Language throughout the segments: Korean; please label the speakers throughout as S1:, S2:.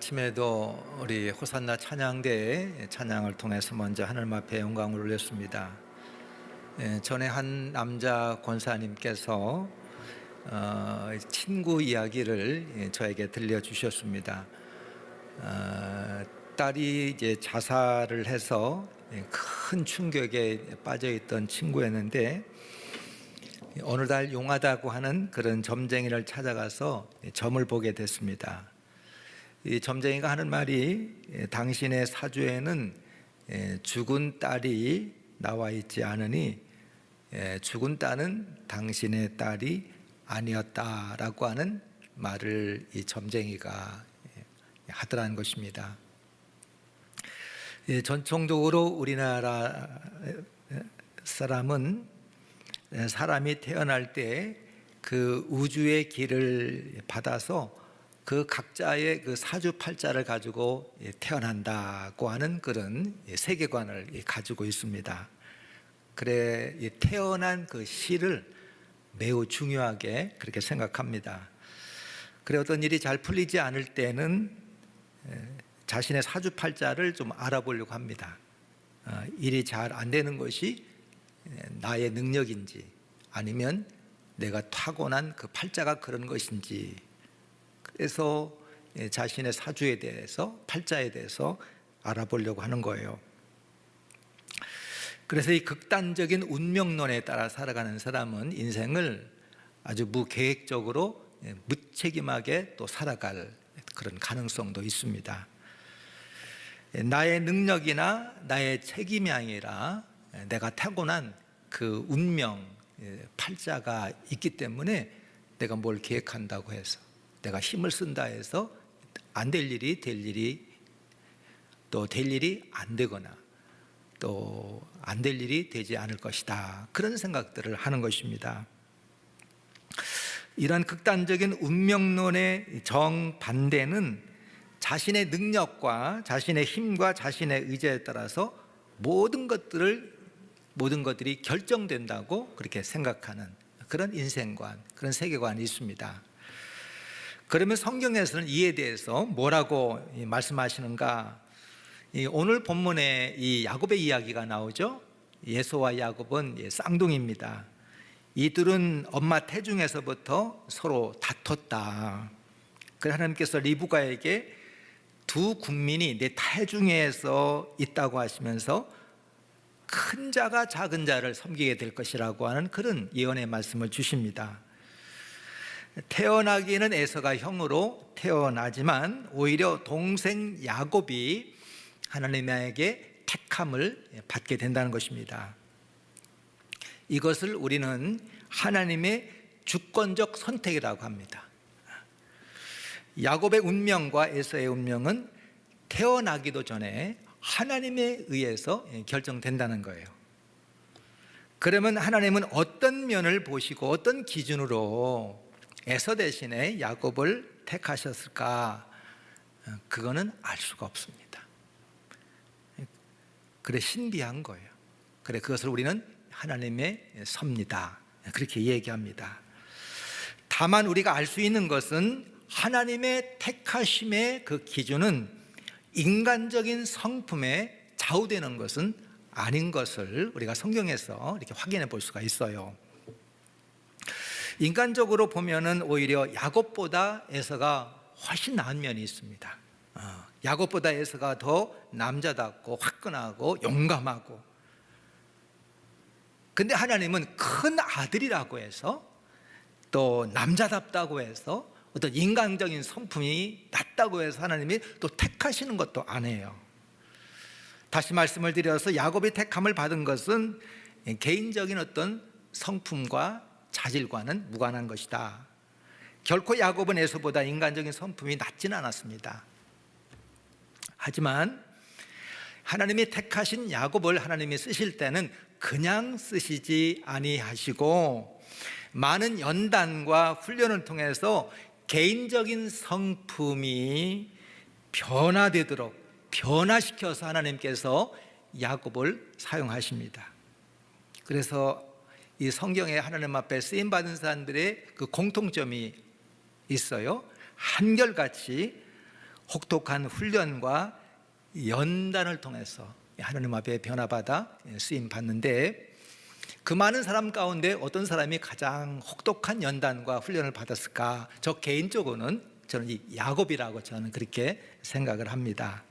S1: 아침에도 우리 호산나 찬양대의 찬양을 통해서 먼저 하나님 앞에 영광을 올렸습니다. 전에 한 남자 권사님께서 친구 이야기를 저에게 들려주셨습니다. 딸이 이제 자살을 해서 큰 충격에 빠져있던 친구였는데 어느 날 용하다고 하는 그런 점쟁이를 찾아가서 점을 보게 됐습니다. 이 점쟁이가 하는 말이 당신의 사주에는 죽은 딸이 나와 있지 않으니 죽은 딸은 당신의 딸이 아니었다라고 하는 말을 이 점쟁이가 하더라는 것입니다. 전통적으로 우리나라 사람은 사람이 태어날 때 그 우주의 길을 받아서 그 각자의 그 사주팔자를 가지고 태어난다고 하는 그런 세계관을 가지고 있습니다. 그래 태어난 그 시를 매우 중요하게 그렇게 생각합니다. 그래 어떤 일이 잘 풀리지 않을 때는 자신의 사주팔자를 좀 알아보려고 합니다. 일이 잘 안 되는 것이 나의 능력인지 아니면 내가 타고난 그 팔자가 그런 것인지, 그래서 자신의 사주에 대해서 팔자에 대해서 알아보려고 하는 거예요. 그래서 이 극단적인 운명론에 따라 살아가는 사람은 인생을 아주 무계획적으로 무책임하게 또 살아갈 그런 가능성도 있습니다. 나의 능력이나 나의 책임이 아니라 내가 타고난 그 운명 팔자가 있기 때문에 내가 뭘 계획한다고 해서 내가 힘을 쓴다 해서 안 될 일이 될 일이 또 될 일이 안 되거나 또 안 될 일이 되지 않을 것이다, 그런 생각들을 하는 것입니다. 이런 극단적인 운명론의 정반대는 자신의 능력과 자신의 힘과 자신의 의지에 따라서 모든 것들이 결정된다고 그렇게 생각하는 그런 인생관, 그런 세계관이 있습니다. 그러면 성경에서는 이에 대해서 뭐라고 말씀하시는가? 오늘 본문에 이 야곱의 이야기가 나오죠. 에서와 야곱은 쌍둥이입니다. 이들은 엄마 태중에서부터 서로 다퉜다. 그래서 하나님께서 리브가에게 두 국민이 내 태중에서 있다고 하시면서 큰 자가 작은 자를 섬기게 될 것이라고 하는 그런 예언의 말씀을 주십니다. 태어나기에는 에서가 형으로 태어나지만 오히려 동생 야곱이 하나님에게 택함을 받게 된다는 것입니다. 이것을 우리는 하나님의 주권적 선택이라고 합니다. 야곱의 운명과 에서의 운명은 태어나기도 전에 하나님에 의해서 결정된다는 거예요. 그러면 하나님은 어떤 면을 보시고 어떤 기준으로 에서 대신에 야곱을 택하셨을까? 그거는 알 수가 없습니다. 그래 신비한 거예요. 그래 그것을 우리는 하나님의 섭니다, 그렇게 얘기합니다. 다만 우리가 알 수 있는 것은 하나님의 택하심의 그 기준은 인간적인 성품에 좌우되는 것은 아닌 것을 우리가 성경에서 이렇게 확인해 볼 수가 있어요. 인간적으로 보면은 오히려 야곱보다 에서가 훨씬 나은 면이 있습니다. 야곱보다 에서가 더 남자답고 화끈하고 용감하고, 근데 하나님은 큰 아들이라고 해서 또 남자답다고 해서 어떤 인간적인 성품이 낮다고 해서 하나님이 또 택하시는 것도 아니에요. 다시 말씀을 드려서 야곱이 택함을 받은 것은 개인적인 어떤 성품과 자질과는 무관한 것이다. 결코 야곱은 에서보다 인간적인 성품이 낮지는 않았습니다. 하지만 하나님이 택하신 야곱을 하나님이 쓰실 때는 그냥 쓰시지 아니하시고 많은 연단과 훈련을 통해서 개인적인 성품이 변화되도록 변화시켜서 하나님께서 야곱을 사용하십니다. 그래서 이 성경에 하나님 앞에 쓰임받은 사람들의 그 공통점이 있어요. 한결같이 혹독한 훈련과 연단을 통해서 하나님 앞에 변화받아 쓰임 받는데, 그 많은 사람 가운데 어떤 사람이 가장 혹독한 연단과 훈련을 받았을까? 저 개인적으로는 저는 이 야곱이라고 저는 그렇게 생각을 합니다.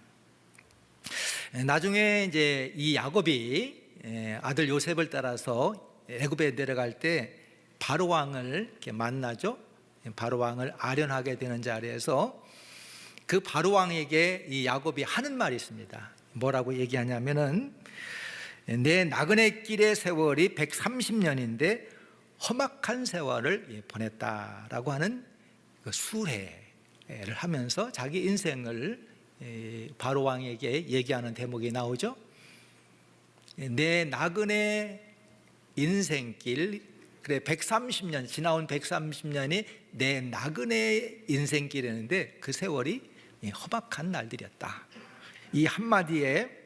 S1: 나중에 이제 이 야곱이 아들 요셉을 따라서 애굽에 내려갈 때 바로 왕을 이렇게 만나죠. 바로 왕을 아련하게 되는 자리에서 그 바로 왕에게 이 야곱이 하는 말이 있습니다. 뭐라고 얘기하냐면은, 내 나그네 길의 세월이 130년인데 험악한 세월을 보냈다라고 하는 그 수레를 하면서 자기 인생을 바로 왕에게 얘기하는 대목이 나오죠. 내 나그네 인생길, 그래 130년 지나온 130년이 내 나그네 인생길이었는데 그 세월이 험악한 날들이었다. 이 한마디에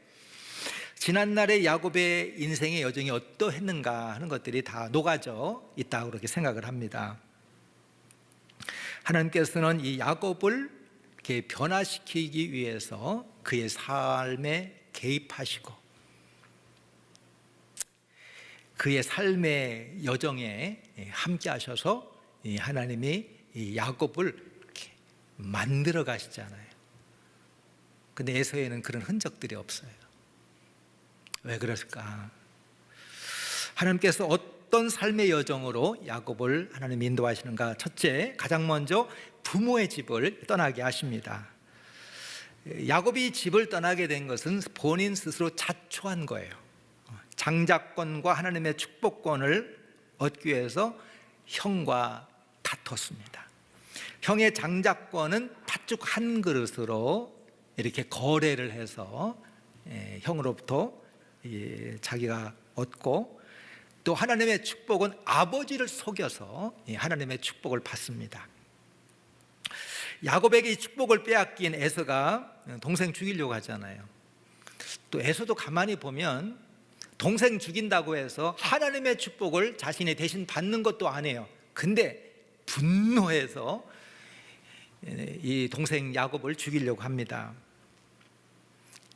S1: 지난날의 야곱의 인생의 여정이 어떠했는가 하는 것들이 다 녹아져 있다고 그렇게 생각을 합니다. 하나님께서는 이 야곱을 이렇게 변화시키기 위해서 그의 삶에 개입하시고 그의 삶의 여정에 함께 하셔서 하나님이 이 야곱을 이렇게 만들어 가시잖아요. 근데 에서에는 그런 흔적들이 없어요. 왜 그랬을까? 하나님께서 어떤 삶의 여정으로 야곱을 하나님이 인도하시는가? 첫째, 가장 먼저 부모의 집을 떠나게 하십니다. 야곱이 집을 떠나게 된 것은 본인 스스로 자초한 거예요. 장자권과 하나님의 축복권을 얻기 위해서 형과 다퉜습니다. 형의 장자권은 팥죽 한 그릇으로 이렇게 거래를 해서 형으로부터 자기가 얻고, 또 하나님의 축복은 아버지를 속여서 하나님의 축복을 받습니다. 야곱에게 이 축복을 빼앗긴 에서가 동생 죽이려고 하잖아요. 또 에서도 가만히 보면 동생 죽인다고 해서 하나님의 축복을 자신이 대신 받는 것도 아니에요. 근데 분노해서 이 동생 야곱을 죽이려고 합니다.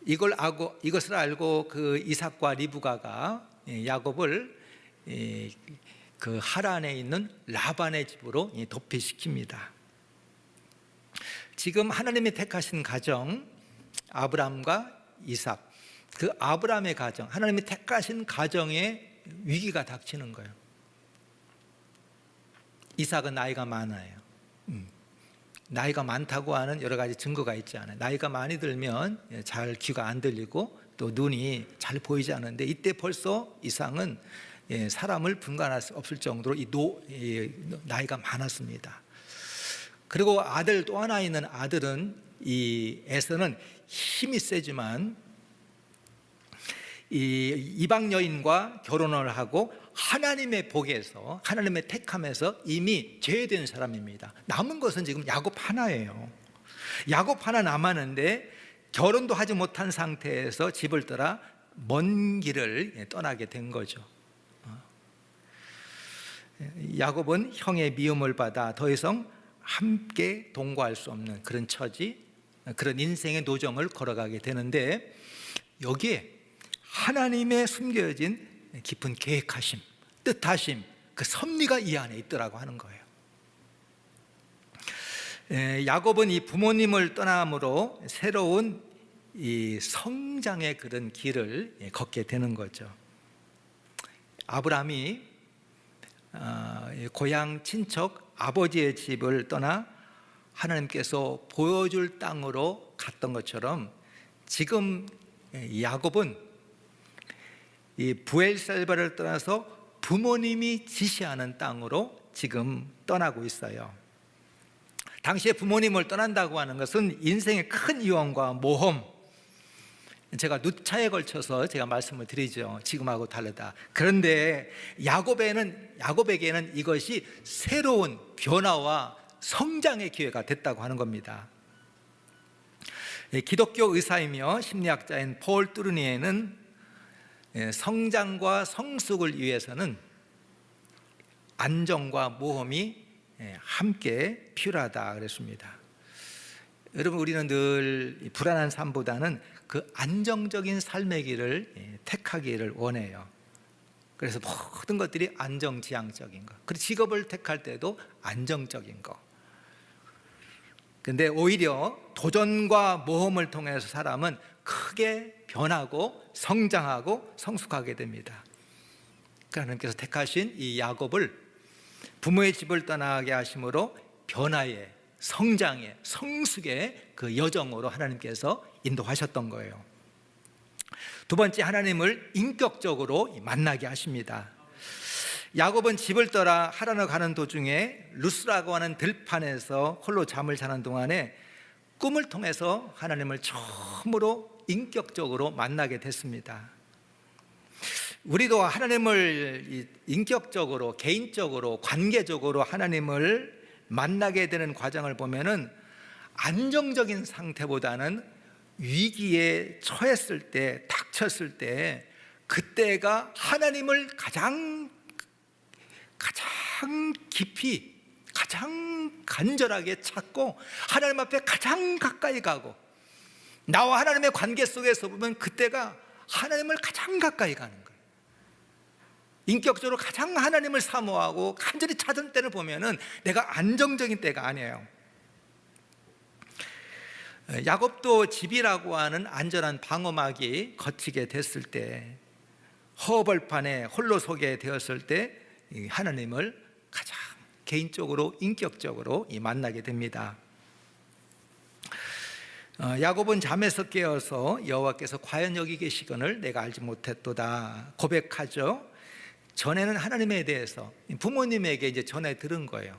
S1: 이것을 알고 그 이삭과 리브가가 야곱을 그 하란에 있는 라반의 집으로 도피시킵니다. 지금 하나님이 택하신 가정, 아브람과 이삭, 그 아브람의 가정, 하나님이 택하신 가정에 위기가 닥치는 거예요. 이삭은 나이가 많아요. 나이가 많다고 하는 여러 가지 증거가 있지 않아요. 나이가 많이 들면 잘 귀가 안 들리고 또 눈이 잘 보이지 않는데, 이때 벌써 이삭은 사람을 분간할 수 없을 정도로 나이가 많았습니다. 그리고 아들 또 하나 있는 아들은 이 에서는 힘이 세지만 이 이방 여인과 결혼을 하고 하나님의 복에서, 하나님의 택함에서 이미 제외된 사람입니다. 남은 것은 지금 야곱 하나예요. 야곱 하나 남았는데 결혼도 하지 못한 상태에서 집을 떠나 먼 길을 떠나게 된 거죠. 야곱은 형의 미움을 받아 더 이상 함께 동거할 수 없는 그런 처지, 그런 인생의 노정을 걸어가게 되는데, 여기에 하나님의 숨겨진 깊은 계획하심, 뜻하심, 그 섭리가 이 안에 있더라고 하는 거예요. 야곱은 이 부모님을 떠남으로 새로운 이 성장의 그런 길을 걷게 되는 거죠. 아브라함이 고향 친척 아버지의 집을 떠나 하나님께서 보여줄 땅으로 갔던 것처럼, 지금 야곱은 이 부엘세바를 떠나서 부모님이 지시하는 땅으로 지금 떠나고 있어요. 당시에 부모님을 떠난다고 하는 것은 인생의 큰 위험과 모험, 제가 누차에 걸쳐서 제가 말씀을 드리죠. 지금하고 다르다. 그런데 야곱에게는 이것이 새로운 변화와 성장의 기회가 됐다고 하는 겁니다. 기독교 의사이며 심리학자인 폴 뚜르니에는 성장과 성숙을 위해서는 안정과 모험이 함께 필요하다 그랬습니다. 여러분, 우리는 늘 불안한 삶보다는 그 안정적인 삶의 길을 택하기를 원해요. 그래서 모든 것들이 안정지향적인 거, 그리고 직업을 택할 때도 안정적인 거. 근데 오히려 도전과 모험을 통해서 사람은 크게 변하고 성장하고 성숙하게 됩니다. 하나님께서 택하신 이 야곱을 부모의 집을 떠나게 하심으로 변화의, 성장의, 성숙의 그 여정으로 하나님께서 인도하셨던 거예요. 두 번째, 하나님을 인격적으로 만나게 하십니다. 야곱은 집을 떠나 하란으로 가는 도중에 루스라고 하는 들판에서 홀로 잠을 자는 동안에 꿈을 통해서 하나님을 처음으로 인격적으로 만나게 됐습니다. 우리도 하나님을 인격적으로, 개인적으로, 관계적으로 하나님을 만나게 되는 과정을 보면은 안정적인 상태보다는 위기에 처했을 때, 닥쳤을 때, 그때가 하나님을 가장 깊이, 가장 간절하게 찾고 하나님 앞에 가장 가까이 가고, 나와 하나님의 관계 속에서 보면 그때가 하나님을 가장 가까이 가는 거예요. 인격적으로 가장 하나님을 사모하고 간절히 찾은 때를 보면은 내가 안정적인 때가 아니에요. 야곱도 집이라고 하는 안전한 방어막이 거치게 됐을 때, 허벌판에 홀로 서게 되었을 때 하나님을 가장 개인적으로, 인격적으로 만나게 됩니다. 야곱은 잠에서 깨어서 여호와께서 과연 여기 계시거늘 내가 알지 못했도다 고백하죠. 전에는 하나님에 대해서 부모님에게 이제 전해 들은 거예요.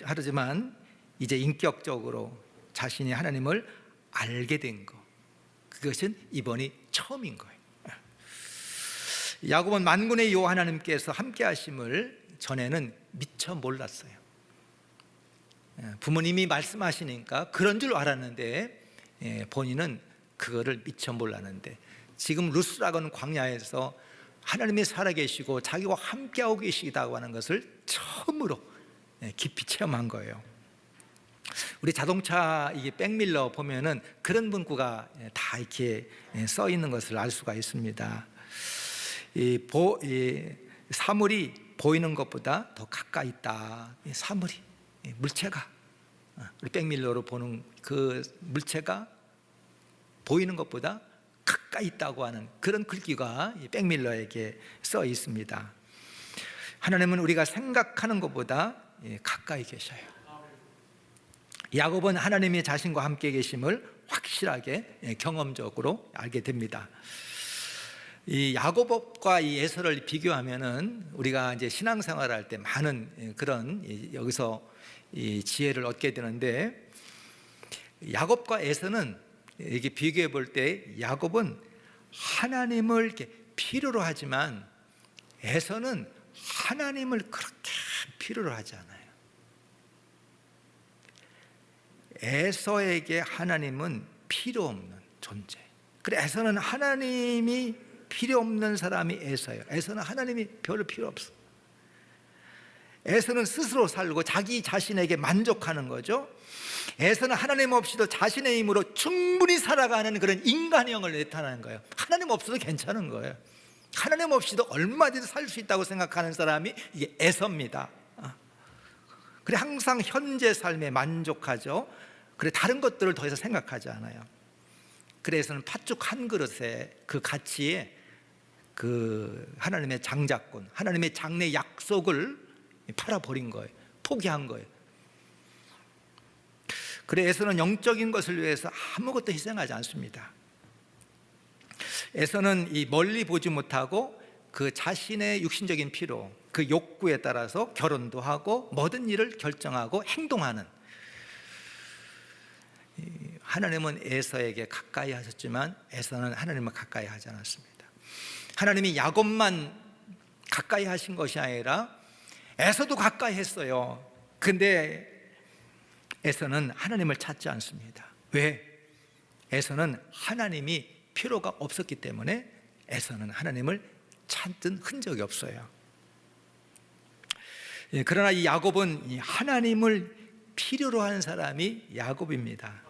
S1: 하지만 이제 인격적으로 자신이 하나님을 알게 된 거, 그것은 이번이 처음인 거예요. 야곱은 만군의 여호와 하나님께서 함께 하심을 전에는 미처 몰랐어요. 부모님이 말씀하시니까 그런 줄 알았는데 본인은 그거를 미처 몰랐는데, 지금 루스라고 하는 광야에서 하나님이 살아계시고 자기와 함께하고 계시다고 하는 것을 처음으로 깊이 체험한 거예요. 우리 자동차 이 백밀러 보면은 그런 문구가 다 이렇게 써 있는 것을 알 수가 있습니다. 사물이 보이는 것보다 더 가까이 있다. 사물이, 물체가, 우리 백밀러로 보는 그 물체가 보이는 것보다 가까이 있다고 하는 그런 글귀가 백밀러에게 써 있습니다. 하나님은 우리가 생각하는 것보다 가까이 계셔요. 야곱은 하나님이 자신과 함께 계심을 확실하게 경험적으로 알게 됩니다. 이 야곱과 이 에서를 비교하면은 우리가 이제 신앙생활을 할 때 많은 그런 여기서 이 지혜를 얻게 되는데, 야곱과 에서는 이렇게 비교해 볼 때 야곱은 하나님을 이렇게 필요로 하지만 에서는 하나님을 그렇게 필요로 하지 않아요. 에서에게 하나님은 필요 없는 존재. 그래, 에서는 하나님이 필요 없는 사람이 에서예요. 에서는 하나님이 별로 필요 없어. 에서는 스스로 살고 자기 자신에게 만족하는 거죠. 에서는 하나님 없이도 자신의 힘으로 충분히 살아가는 그런 인간형을 나타내는 거예요. 하나님 없어도 괜찮은 거예요. 하나님 없이도 얼마든지 살 수 있다고 생각하는 사람이 이게 에서입니다. 그래, 항상 현재 삶에 만족하죠. 그래, 다른 것들을 더 이상 생각하지 않아요. 그래서는 팥죽 한 그릇에 그 가치에 그 하나님의 장자권, 하나님의 장래 약속을 팔아버린 거예요. 포기한 거예요. 그래, 에서는 영적인 것을 위해서 아무것도 희생하지 않습니다. 에서는 이 멀리 보지 못하고 그 자신의 육신적인 필요, 그 욕구에 따라서 결혼도 하고 모든 일을 결정하고 행동하는, 하나님은 에서에게 가까이 하셨지만 에서는 하나님을 가까이 하지 않았습니다. 하나님이 야곱만 가까이 하신 것이 아니라 에서도 가까이 했어요. 근데 에서는 하나님을 찾지 않습니다. 왜? 에서는 하나님이 필요가 없었기 때문에 에서는 하나님을 찾은 흔적이 없어요. 그러나 이 야곱은 하나님을 필요로 하는 사람이 야곱입니다.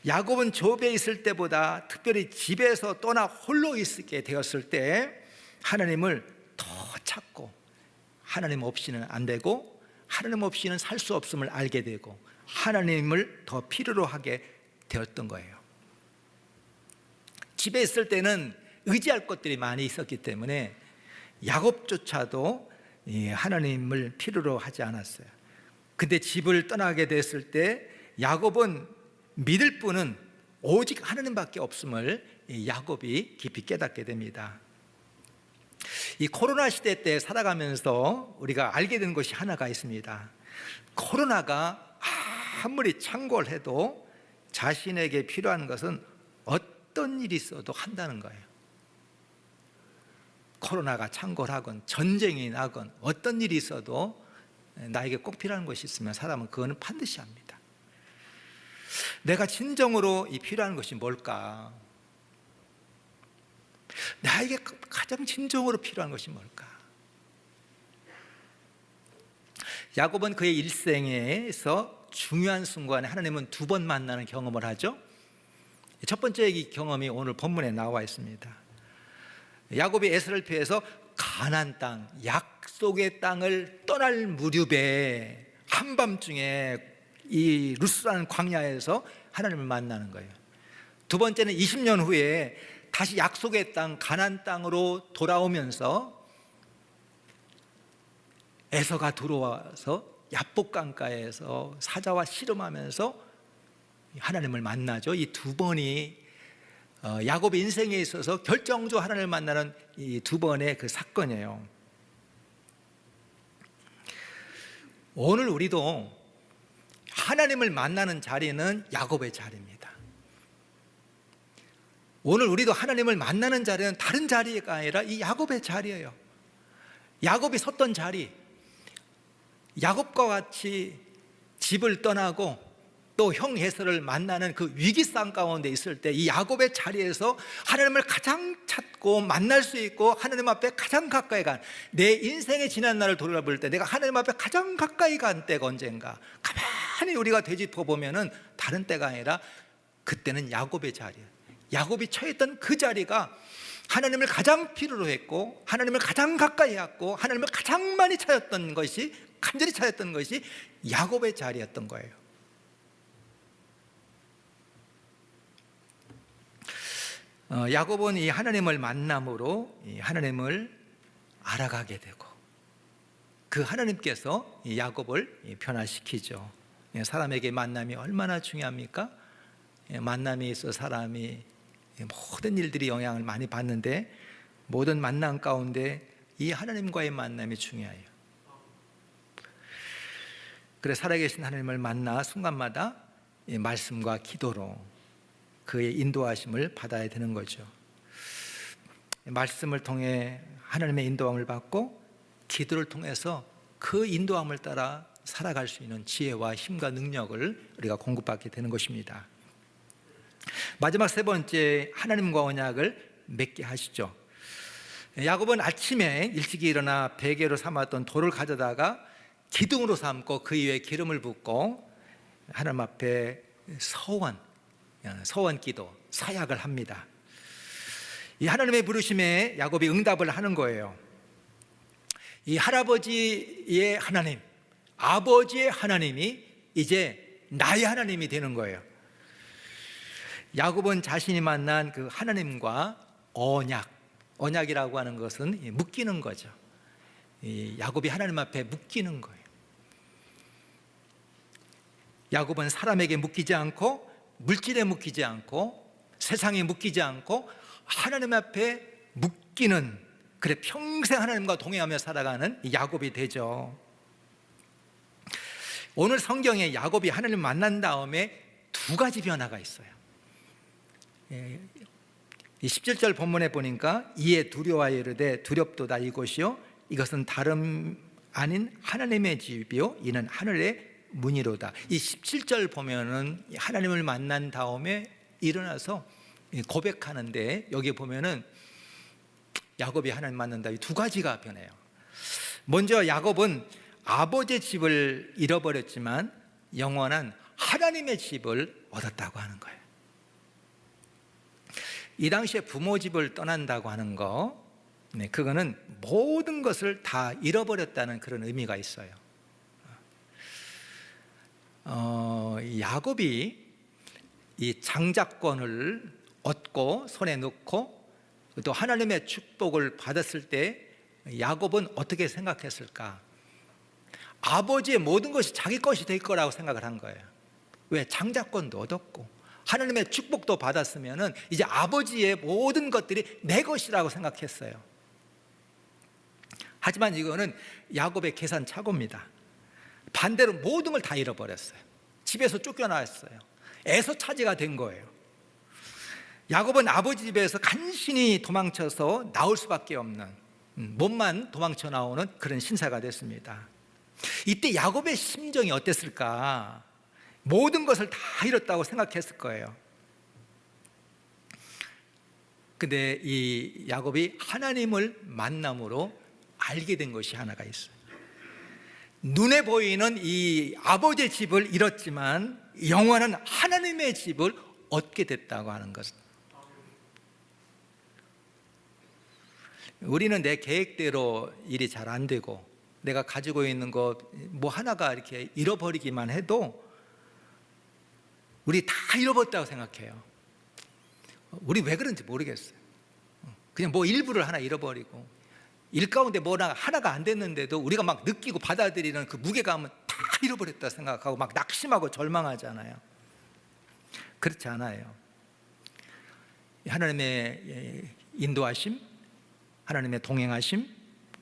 S1: 야곱은 조배에 있을 때보다 특별히 집에서 떠나 홀로 있게 되었을 때 하나님을 더 찾고, 하나님 없이는 안 되고 하나님 없이는 살 수 없음을 알게 되고 하나님을 더 필요로 하게 되었던 거예요. 집에 있을 때는 의지할 것들이 많이 있었기 때문에 야곱조차도 하나님을 필요로 하지 않았어요. 근데 집을 떠나게 됐을 때 야곱은 믿을 분은 오직 하나님밖에 없음을 야곱이 깊이 깨닫게 됩니다. 이 코로나 시대 때 살아가면서 우리가 알게 된 것이 하나가 있습니다. 코로나가 아무리 창궐해도 자신에게 필요한 것은 어떤 일이 있어도 한다는 거예요. 코로나가 창궐하건 전쟁이 나건 어떤 일이 있어도 나에게 꼭 필요한 것이 있으면 사람은 그거는 반드시 합니다. 내가 진정으로 이 필요한 것이 뭘까? 나에게 가장 진정으로 필요한 것이 뭘까? 야곱은 그의 일생에서 중요한 순간에 하나님은 두 번 만나는 경험을 하죠. 첫 번째 이 경험이 오늘 본문에 나와 있습니다. 야곱이 에서를 피해서 가나안 땅, 약속의 땅을 떠날 무렵에 한밤중에 이 루스라는 광야에서 하나님을 만나는 거예요. 두 번째는 20년 후에 다시 약속의 땅 가나안 땅으로 돌아오면서 에서가 들어와서 야복 강가에서 사자와 씨름하면서 하나님을 만나죠. 이 두 번이 야곱의 인생에 있어서 결정적으로 하나님을 만나는 이 두 번의 그 사건이에요. 오늘 우리도 하나님을 만나는 자리는 야곱의 자리입니다. 오늘 우리도 하나님을 만나는 자리는 다른 자리가 아니라 이 야곱의 자리예요. 야곱이 섰던 자리, 야곱과 같이 집을 떠나고 또 형 에서를 만나는 그 위기상 가운데 있을 때 이 야곱의 자리에서 하나님을 가장 찾고 만날 수 있고 하나님 앞에 가장 가까이 간, 내 인생의 지난 날을 돌아볼 때 내가 하나님 앞에 가장 가까이 간 때가 언젠가, 가만히 우리가 되짚어 보면은 다른 때가 아니라 그때는 야곱의 자리예요. 야곱이 처했던 그 자리가 하나님을 가장 필요로 했고 하나님을 가장 가까이 했고 하나님을 가장 많이 찾았던 것이, 간절히 찾았던 것이 야곱의 자리였던 거예요. 야곱은 이 하나님을 만남으로 이 하나님을 알아가게 되고 그 하나님께서 이 야곱을 변화시키죠. 사람에게 만남이 얼마나 중요합니까? 만남이 있어 사람이 모든 일들이 영향을 많이 받는데 모든 만남 가운데 이 하나님과의 만남이 중요해요. 그래서 살아계신 하나님을 만나 순간마다 이 말씀과 기도로 그의 인도하심을 받아야 되는 거죠. 말씀을 통해 하나님의 인도함을 받고 기도를 통해서 그 인도함을 따라 살아갈 수 있는 지혜와 힘과 능력을 우리가 공급받게 되는 것입니다. 마지막 세 번째, 하나님과 언약을 맺게 하시죠. 야곱은 아침에 일찍이 일어나 베개로 삼았던 돌을 가져다가 기둥으로 삼고 그 위에 기름을 붓고 하나님 앞에 서원 기도, 사약을 합니다. 이 하나님의 부르심에 야곱이 응답을 하는 거예요. 이 할아버지의 하나님, 아버지의 하나님이 이제 나의 하나님이 되는 거예요. 야곱은 자신이 만난 그 하나님과 언약이라고 하는 것은 묶이는 거죠. 이 야곱이 하나님 앞에 묶이는 거예요. 야곱은 사람에게 묶이지 않고 물질에 묶이지 않고 세상에 묶이지 않고 하나님 앞에 묶이는, 그래 평생 하나님과 동행하며 살아가는 야곱이 되죠. 오늘 성경에 야곱이 하나님 만난 다음에 두 가지 변화가 있어요. 이 17절 본문에 보니까 이에 두려워하여 이르되 두렵도다 이곳이요 이것은 다름 아닌 하나님의 집이요 이는 하늘의 문이로다. 이 17절 보면은 하나님을 만난 다음에 일어나서 고백하는데 여기 보면은 야곱이 하나님 만난다, 이 두 가지가 변해요. 먼저 야곱은 아버지의 집을 잃어버렸지만 영원한 하나님의 집을 얻었다고 하는 거예요. 이 당시에 부모 집을 떠난다고 하는 거, 그거는 모든 것을 다 잃어버렸다는 그런 의미가 있어요. 야곱이 이 장자권을 얻고 손에 넣고 또 하나님의 축복을 받았을 때 야곱은 어떻게 생각했을까? 아버지의 모든 것이 자기 것이 될 거라고 생각을 한 거예요. 왜? 장자권도 얻었고 하나님의 축복도 받았으면 이제 아버지의 모든 것들이 내 것이라고 생각했어요. 하지만 이거는 야곱의 계산착오입니다. 반대로 모든 걸 다 잃어버렸어요. 집에서 쫓겨나왔어요. 에서 차지가 된 거예요. 야곱은 아버지 집에서 간신히 도망쳐서 나올 수밖에 없는, 몸만 도망쳐 나오는 그런 신세가 됐습니다. 이때 야곱의 심정이 어땠을까? 모든 것을 다 잃었다고 생각했을 거예요. 근데 이 야곱이 하나님을 만남으로 알게 된 것이 하나가 있어요. 눈에 보이는 이 아버지의 집을 잃었지만 영원한 하나님의 집을 얻게 됐다고 하는 것은, 우리는 내 계획대로 일이 잘 안 되고 내가 가지고 있는 것 뭐 하나가 이렇게 잃어버리기만 해도 우리 다 잃어버렸다고 생각해요. 우리 왜 그런지 모르겠어요. 그냥 뭐 일부를 하나 잃어버리고 일 가운데 뭐 하나가 안 됐는데도 우리가 막 느끼고 받아들이는 그 무게감은 다 잃어버렸다 생각하고 막 낙심하고 절망하잖아요. 그렇지 않아요. 하나님의 인도하심, 하나님의 동행하심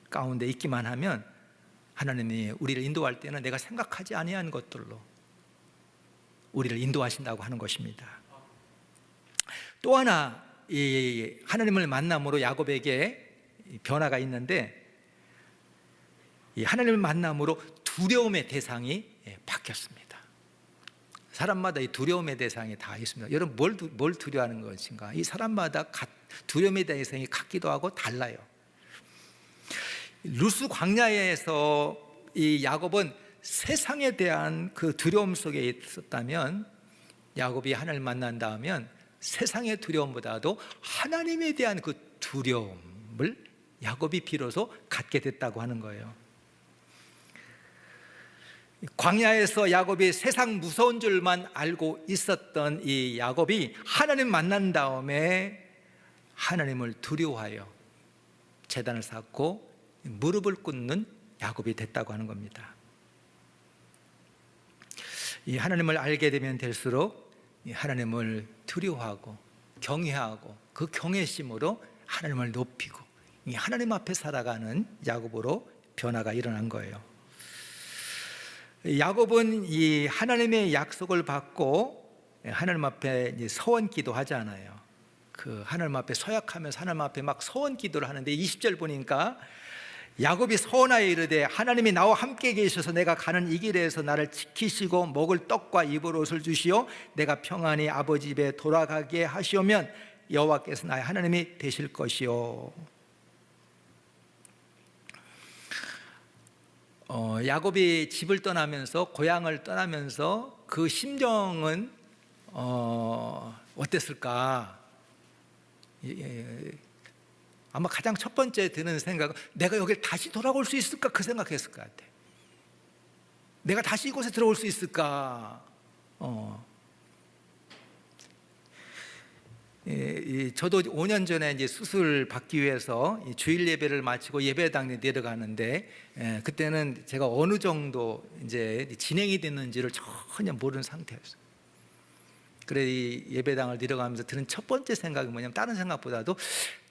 S1: 가운데 있기만 하면 하나님이 우리를 인도할 때는 내가 생각하지 아니한 것들로 우리를 인도하신다고 하는 것입니다. 또 하나 이 하나님을 만남으로 야곱에게 변화가 있는데, 이 하나님을 만남으로 두려움의 대상이 바뀌었습니다. 사람마다 이 두려움의 대상이 다 있습니다. 여러분 뭘 두려워하는 것인가? 이 사람마다 두려움의 대상이 같기도 하고 달라요. 루스 광야에서 이 야곱은 세상에 대한 그 두려움 속에 있었다면, 야곱이 하나님을 만난다면 세상의 두려움보다도 하나님에 대한 그 두려움을 야곱이 비로소 갖게 됐다고 하는 거예요. 광야에서 야곱이 세상 무서운 줄만 알고 있었던 이 야곱이 하나님 만난 다음에 하나님을 두려워하여 제단을 쌓고 무릎을 꿇는 야곱이 됐다고 하는 겁니다. 이 하나님을 알게 되면 될수록 이 하나님을 두려워하고 경외하고 그 경외심으로 하나님을 높이고 이 하나님 앞에 살아가는 야곱으로 변화가 일어난 거예요. 야곱은 이 하나님의 약속을 받고 하나님 앞에 서원 기도하잖아요. 그 하나님 앞에 서약하면서 하나님 앞에 막 서원 기도를 하는데 20절 보니까 야곱이 서원하여 이르되 하나님이 나와 함께 계셔서 내가 가는 이 길에서 나를 지키시고 먹을 떡과 입을 옷을 주시어 내가 평안히 아버지 집에 돌아가게 하시오면 여호와께서 나의 하나님이 되실 것이요. 야곱이 집을 떠나면서 고향을 떠나면서 그 심정은 어땠을까? 아마 가장 첫 번째 드는 생각은 내가 여기를 다시 돌아올 수 있을까? 그 생각했을 것 같아요. 내가 다시 이곳에 들어올 수 있을까? 저도 5년 전에 이제 수술 받기 위해서 주일 예배를 마치고 예배당에 내려가는데, 그때는 제가 어느 정도 이제 진행이 됐는지를 전혀 모르는 상태였어요. 그래 이 예배당을 내려가면서 드는 첫 번째 생각이 뭐냐면, 다른 생각보다도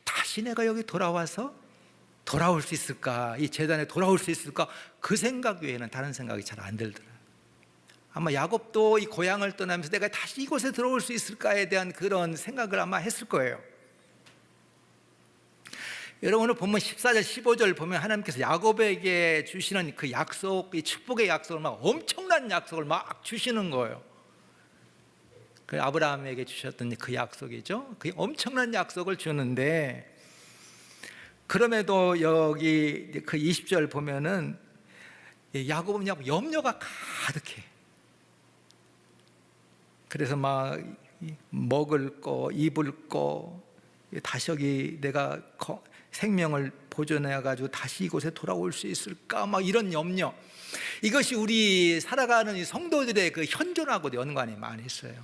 S1: 다시 내가 여기 돌아와서 돌아올 수 있을까? 이 제단에 돌아올 수 있을까? 그 생각 외에는 다른 생각이 잘 안 들더라고요. 아마 야곱도 이 고향을 떠나면서 내가 다시 이곳에 들어올 수 있을까에 대한 그런 생각을 아마 했을 거예요. 여러분 오늘 보면 14절 15절 보면 하나님께서 야곱에게 주시는 그 약속, 이 축복의 약속을 막 엄청난 약속을 막 주시는 거예요. 그 아브라함에게 주셨던 그 약속이죠. 그 엄청난 약속을 주는데, 그럼에도 여기 그 20절 보면은 야곱은 염려가 가득해. 그래서 막 먹을 거, 입을 거, 다시 여기 내가 생명을 보존해 가지고 다시 이곳에 돌아올 수 있을까, 막 이런 염려. 이것이 우리 살아가는 이 성도들의 그 현존하고도 연관이 많이 있어요.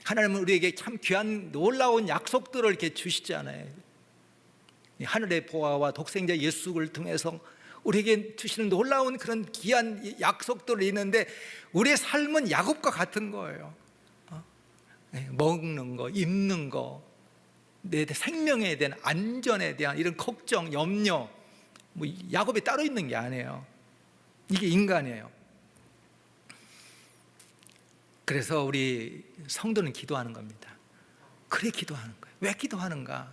S1: 하나님은 우리에게 참 귀한 놀라운 약속들을 이렇게 주시잖아요. 하늘의 보화와 독생자 예수를 통해서 우리에게 주시는 놀라운 그런 귀한 약속들이 있는데, 우리의 삶은 야곱과 같은 거예요. 먹는 거, 입는 거, 내 생명에 대한 안전에 대한 이런 걱정, 염려, 뭐 야곱이 따로 있는 게 아니에요. 이게 인간이에요. 그래서 우리 성도는 기도하는 겁니다. 그래 기도하는 거예요. 왜 기도하는가?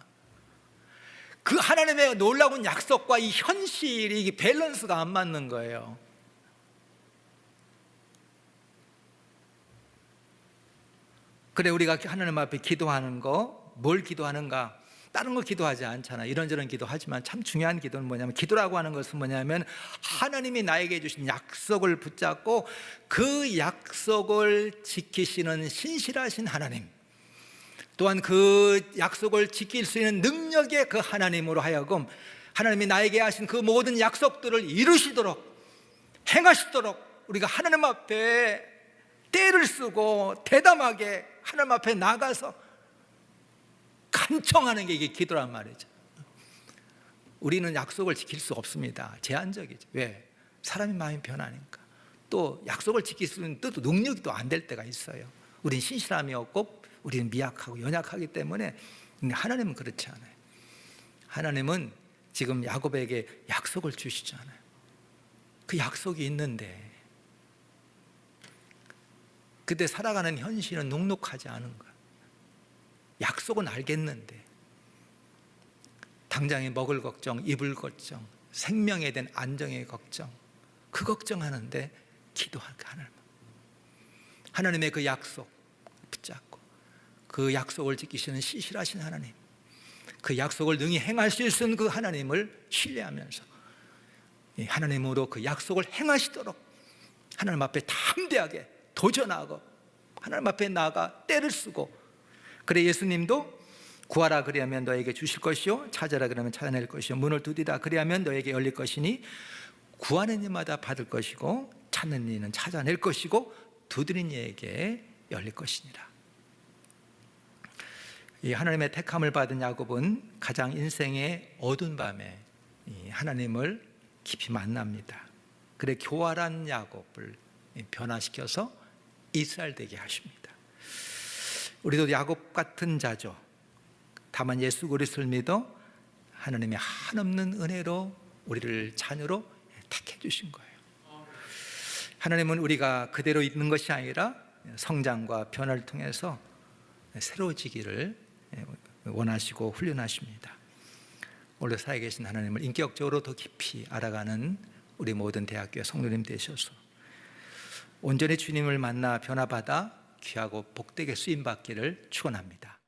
S1: 그 하나님의 놀라운 약속과 이 현실이, 이게 밸런스가 안 맞는 거예요. 그래 우리가 하나님 앞에 기도하는 거, 뭘 기도하는가? 다른 거 기도하지 않잖아. 이런저런 기도하지만 참 중요한 기도는 뭐냐면, 기도라고 하는 것은 뭐냐면 하나님이 나에게 주신 약속을 붙잡고 그 약속을 지키시는 신실하신 하나님, 또한 그 약속을 지킬 수 있는 능력의 그 하나님으로 하여금 하나님이 나에게 하신 그 모든 약속들을 이루시도록, 행하시도록 우리가 하나님 앞에 때를 쓰고 대담하게 하나님 앞에 나가서 간청하는 게 이게 기도란 말이죠. 우리는 약속을 지킬 수 없습니다. 제한적이죠. 왜? 사람의 마음이 변하니까. 또 약속을 지킬 수 있는 또 능력이 또 안 될 때가 있어요. 우리는 신실함이 없고 우리는 미약하고 연약하기 때문에. 근데 하나님은 그렇지 않아요. 하나님은 지금 야곱에게 약속을 주시잖아요. 그 약속이 있는데 그때 살아가는 현실은 녹록하지 않은 거예요. 약속은 알겠는데 당장에 먹을 걱정, 입을 걱정, 생명에 대한 안정의 걱정, 그 걱정하는데 기도하는 하나님의 그 약속 붙잡고 그 약속을 지키시는 신실하신 하나님, 그 약속을 능히 행하실 수 있는 그 하나님을 신뢰하면서 하나님으로 그 약속을 행하시도록 하나님 앞에 담대하게 도전하고 하나님 앞에 나아가 때를 쓰고, 그래 예수님도 구하라 그리하면 너에게 주실 것이요, 찾아라 그러면 찾아낼 것이요, 문을 두드리라 그리하면 너에게 열릴 것이니 구하는 이마다 받을 것이고 찾는 이는 찾아낼 것이고 두드린 이에게 열릴 것이니라. 이 하나님의 택함을 받은 야곱은 가장 인생의 어두운 밤에 하나님을 깊이 만납니다. 그래 교활한 야곱을 변화시켜서 이스라엘 되게 하십니다. 우리도 야곱 같은 자죠. 다만 예수 그리스도를 믿어 하나님의 한없는 은혜로 우리를 자녀로 택해 주신 거예요. 하나님은 우리가 그대로 있는 것이 아니라 성장과 변화를 통해서 새로워지기를 원하시고 훈련하십니다. 오늘 살아 계신 하나님을 인격적으로 더 깊이 알아가는 우리 모든 대학교의 성도님 되셔서 온전히 주님을 만나 변화받아 귀하고 복되게 쓰임받기를 축원합니다.